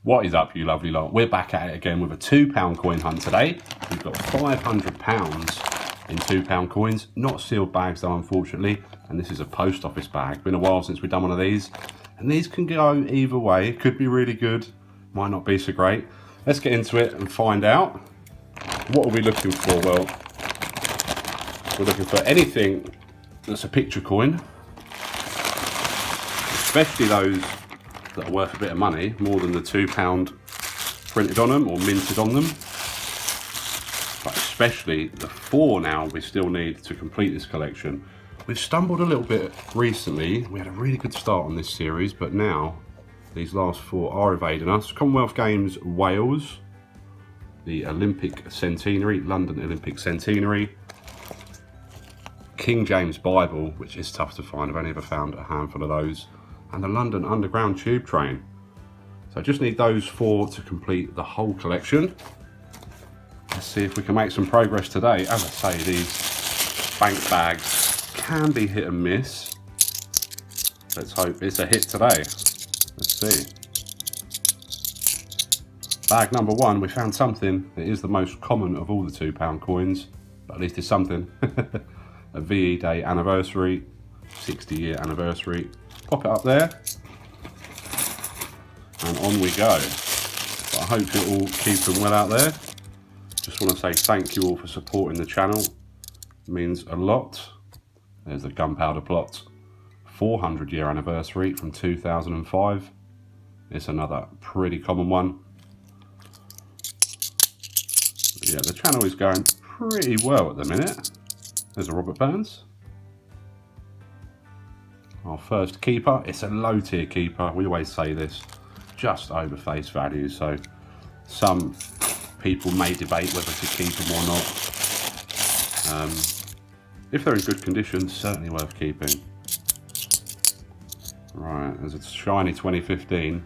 What is up, you lovely lot? We're back at it again with a £2 coin hunt today. We've got £500 in £2 coins, not sealed bags though, unfortunately. And this is a post office bag. Been a while since we've done one of these. And these can go either way. It could be really good, might not be so great. Let's get into it and find out. What are we looking for? Well, we're looking for anything that's a picture coin, especially those that are worth a bit of money, more than the £2 printed on them or minted on them. But especially the 4 now we still need to complete this collection. We've stumbled a little bit recently. We had a really good start on this series, but now these last 4 are evading us. Commonwealth Games Wales, the Olympic Centenary, London Olympic Centenary, King James Bible, which is tough to find. I've only ever found a handful of those, and the London Underground Tube Train. So I just need those 4 to complete the whole collection. Let's see if we can make some progress today. As I say, these bank bags can be hit and miss. Let's hope it's a hit today. Let's see. Bag number 1, we found something that is the most common of all the £2 coins, but at least it's something. A VE Day anniversary, 60-year anniversary. Pop it up there, and on we go. But I hope you're all keeping well out there. Just want to say thank you all for supporting the channel. It means a lot. There's the Gunpowder Plot 400-year anniversary from 2005. It's another pretty common one. But yeah, the channel is going pretty well at the minute. There's a Robert Burns. Our first keeper. It's a low tier keeper. We always say this, just over face value. So some people may debate whether to keep them or not. If they're in good condition, certainly worth keeping. Right, there's a shiny 2015.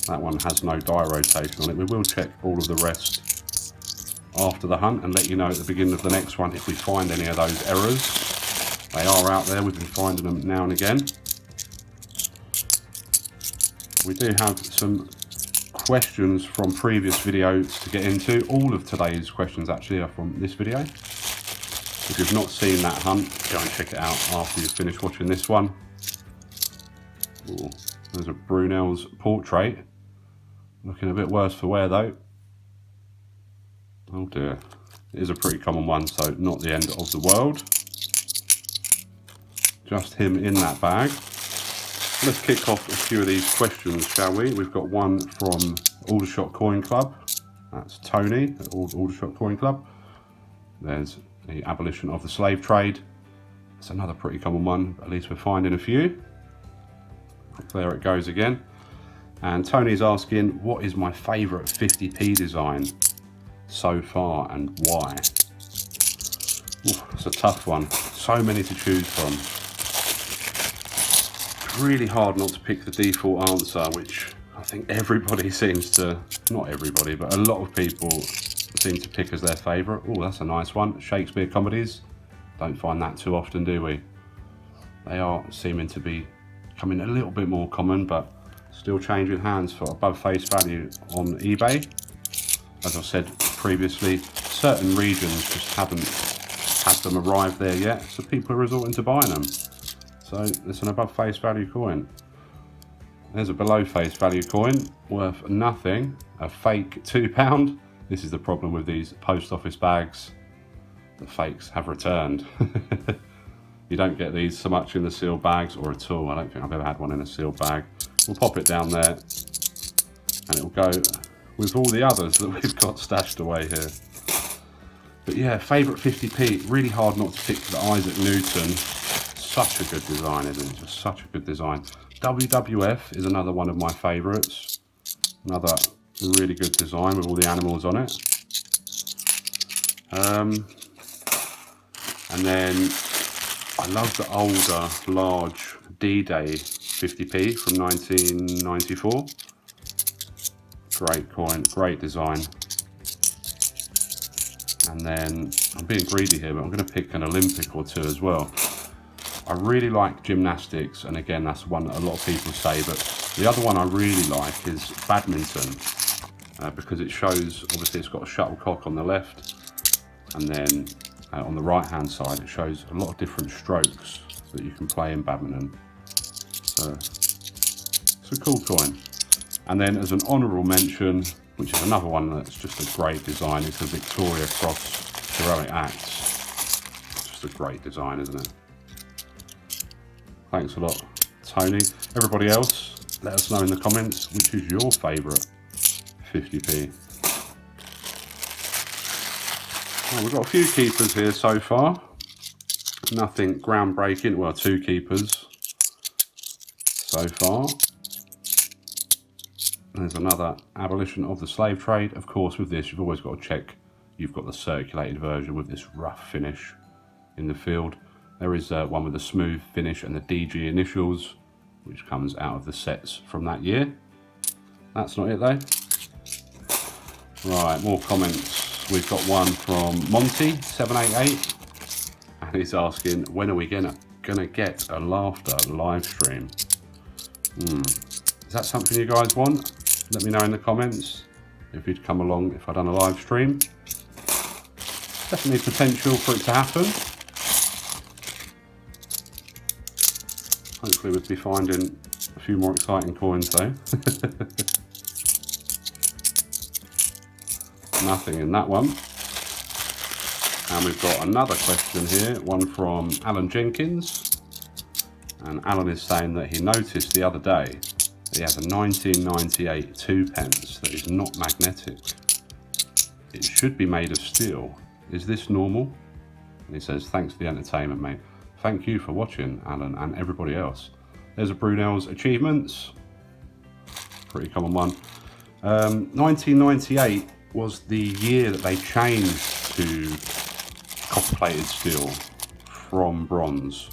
That one has no die rotation on it. We will check all of the rest after the hunt and let you know at the beginning of the next one if we find any of those errors. They are out there. We've been finding them now and again. We do have some questions from previous videos to get into. All of today's questions actually are from this video. If you've not seen that hunt, go and check it out after you've finished watching this one. Ooh, there's a Brunel's portrait. Looking a bit worse for wear though. Oh dear. It is a pretty common one, so not the end of the world. Just him in that bag. Let's kick off a few of these questions, shall we? We've got one from Aldershot Coin Club. That's Tony at Aldershot Coin Club. There's the abolition of the slave trade. It's another pretty common one, at least we're finding a few. There it goes again. And Tony's asking, what is my favourite 50p design so far and why? Ooh, it's a tough one. So many to choose from. Really hard not to pick the default answer, which I think everybody seems to, not everybody, but a lot of people seem to pick as their favourite. Oh, that's a nice one. Shakespeare comedies. Don't find that too often, do we? They are seeming to be becoming a little bit more common, but still changing hands for above face value on eBay. As I've said previously, certain regions just haven't had them arrive there yet, so people are resorting to buying them. So it's an above face value coin. There's a below face value coin worth nothing, a fake £2. This is the problem with these post office bags. The fakes have returned. You don't get these so much in the sealed bags or at all. I don't think I've ever had one in a sealed bag. We'll pop it down there and it will go with all the others that we've got stashed away here. But yeah, favourite 50p, really hard not to pick the Isaac Newton. Such a good design, isn't it? Just such a good design. WWF is another one of my favourites. Another really good design with all the animals on it. And then I love the older, large D-Day 50p from 1994. Great coin, great design. And then, I'm being greedy here, but I'm going to pick an Olympic or two as well. I really like gymnastics, and again, that's one that a lot of people say, but the other one I really like is badminton. because it shows, obviously it's got a shuttlecock on the left, and then on the right hand side it shows a lot of different strokes that you can play in badminton. So it's a cool coin. And then as an honourable mention, which is another one that's just a great design, it's a Victoria Cross Heroic Acts. Just a great design, isn't it? Thanks a lot, Tony. Everybody else, let us know in the comments which is your favourite 50p. Well, we've got a few keepers here so far. Nothing groundbreaking. Well, 2 keepers so far. There's another abolition of the slave trade. Of course, with this, you've always got to check you've got the circulated version with this rough finish in the field. There is one with a smooth finish and the DG initials, which comes out of the sets from that year. That's not it though. Right, more comments. We've got one from Monty788, and he's asking, when are we gonna get a laughter live stream? Is that something you guys want? Let me know in the comments if you'd come along if I'd done a live stream. Definitely potential for it to happen. Hopefully we'd be finding a few more exciting coins though. Nothing in that one. And we've got another question here, one from Alan Jenkins. And Alan is saying that he noticed the other day that he has a 1998 2p that is not magnetic. It should be made of steel. Is this normal? And he says, thanks for the entertainment, mate. Thank you for watching, Alan, and everybody else. There's a Brunel's Achievements. Pretty common one. 1998 was the year that they changed to copper-plated steel from bronze.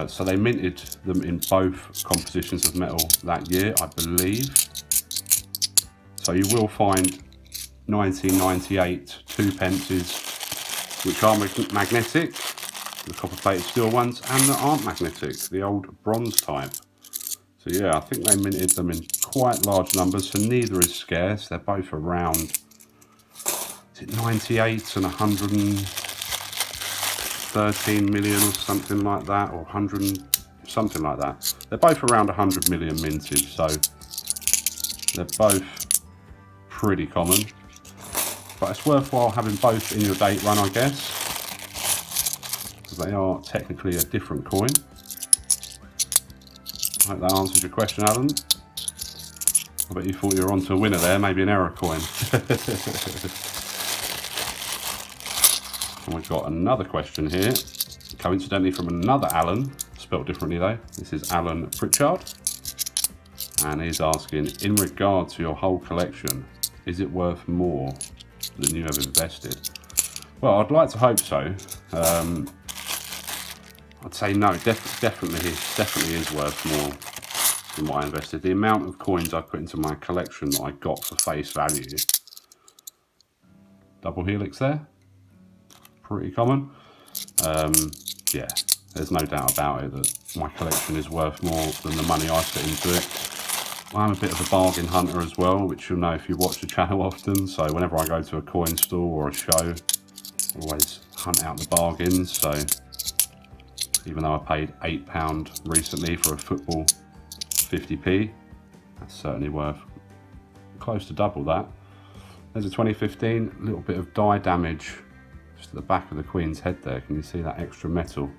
So they minted them in both compositions of metal that year, I believe. So you will find 1998 2p which are magnetic, the copper-plated steel ones, and that aren't magnetic, the old bronze type. So yeah, I think they minted them in quite large numbers, so neither is scarce. They're both around, is it 98 and 113 million or something like that, or 100, something like that. They're both around 100 million minted, so they're both pretty common. But it's worthwhile having both in your date run, I guess, because they are technically a different coin. I hope that answers your question, Alan. I bet you thought you were onto a winner there, maybe an error coin. And we've got another question here, coincidentally from another Alan, spelt differently though. This is Alan Pritchard, and he's asking, in regard to your whole collection, is it worth more than you have invested? Well, I'd like to hope so. I'd say no, definitely is worth more than what I invested. The amount of coins I put into my collection that I got for face value. Double helix there, pretty common. Yeah, there's no doubt about it that my collection is worth more than the money I put into it. I'm a bit of a bargain hunter as well, which you'll know if you watch the channel often. So whenever I go to a coin store or a show, I always hunt out the bargains. So even though I paid £8 recently for a football 50p, that's certainly worth close to double that. There's a 2015, a little bit of die damage just at the back of the Queen's head there. Can you see that extra metal?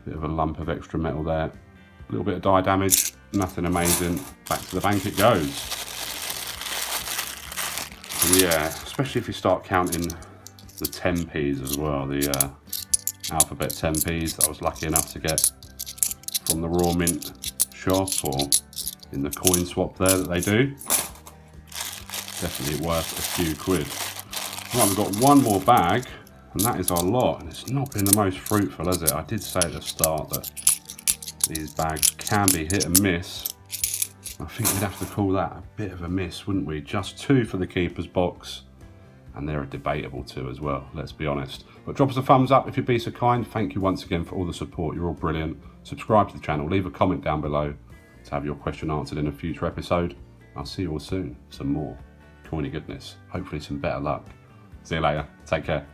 Bit of a lump of extra metal there. A little bit of die damage, nothing amazing. Back to the bank it goes. And yeah, especially if you start counting the 10p's as well, the alphabet 10p's that I was lucky enough to get from the Raw Mint shop or in the coin swap there that they do. Definitely worth a few quid. Right, we've got one more bag, and that is our lot, and it's not been the most fruitful, has it? I did say at the start that these bags can be hit and miss. I think we'd have to call that a bit of a miss, wouldn't we? Just 2 for the keeper's box, and they're a debatable 2 as well, let's be honest. But drop us a thumbs up if you'd be so kind. Thank you once again for all the support, you're all brilliant. Subscribe to the channel, leave a comment down below to have your question answered in a future episode. I'll see you all soon. Some more coiny goodness. Hopefully some better luck. See you later. Take care.